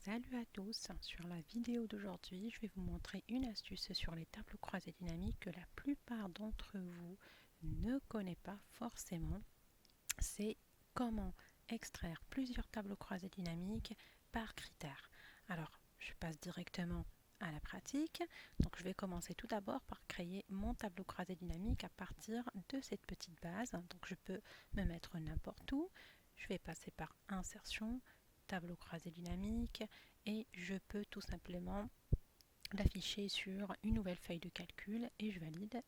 Salut à tous, sur la vidéo d'aujourd'hui je vais vous montrer une astuce sur les tableaux croisés dynamiques que la plupart d'entre vous ne connaissent pas forcément. C'est comment extraire plusieurs tableaux croisés dynamiques par critère. Alors je passe directement à la pratique. Donc je vais commencer tout d'abord par créer mon tableau croisé dynamique à partir de cette petite base. Donc je peux me mettre n'importe où. Je vais passer par insertion, tableau croisé dynamique et je peux tout simplement l'afficher sur une nouvelle feuille de calcul et je valide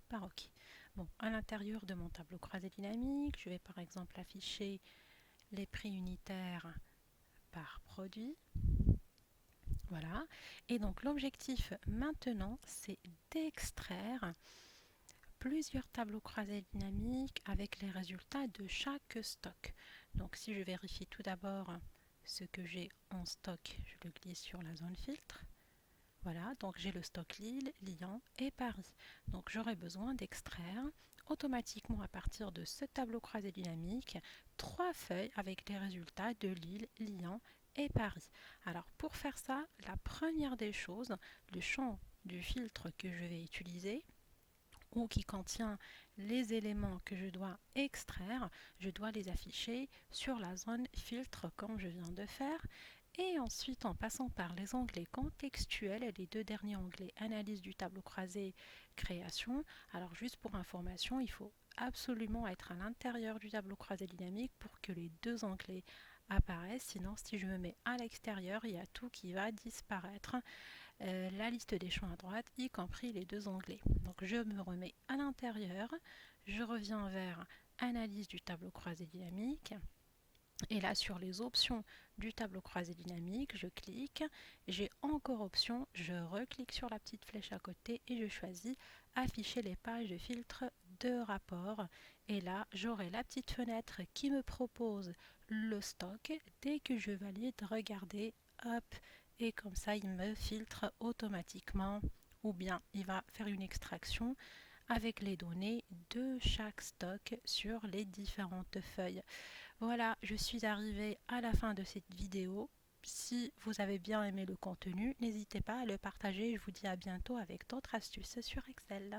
par OK. Bon, à l'intérieur de mon tableau croisé dynamique, je vais par exemple afficher les prix unitaires par produit. Voilà. Et donc l'objectif maintenant, c'est d'extraire plusieurs tableaux croisés dynamiques avec les résultats de chaque stock. Donc si je vérifie tout d'abord ce que j'ai en stock, je le glisse sur la zone filtre. Voilà, donc j'ai le stock Lille, Lyon et Paris. Donc j'aurai besoin d'extraire automatiquement à partir de ce tableau croisé dynamique 3 feuilles avec les résultats de Lille, Lyon et Paris. Alors pour faire ça, la première des choses, le champ du filtre que je vais utiliser ou qui contient les éléments que je dois extraire, je dois les afficher sur la zone filtre comme je viens de faire. Et ensuite, en passant par les onglets contextuels et les deux derniers onglets analyse du tableau croisé création. Alors juste pour information, il faut absolument être à l'intérieur du tableau croisé dynamique pour que les deux onglets apparaissent. Sinon, si je me mets à l'extérieur, il y a tout qui va disparaître. La liste des champs à droite, y compris les deux onglets. Donc je me remets à l'intérieur, je reviens vers analyse du tableau croisé dynamique. Et là, sur les options du tableau croisé dynamique, je clique, j'ai encore option, je reclique sur la petite flèche à côté et je choisis afficher les pages de filtre de rapport. Et là, j'aurai la petite fenêtre qui me propose le stock. Dès que je valide, regardez, hop, et comme ça, il me filtre automatiquement ou bien il va faire une extraction avec les données de chaque stock sur les différentes feuilles. Voilà, je suis arrivée à la fin de cette vidéo. Si vous avez bien aimé le contenu, n'hésitez pas à le partager. Je vous dis à bientôt avec d'autres astuces sur Excel.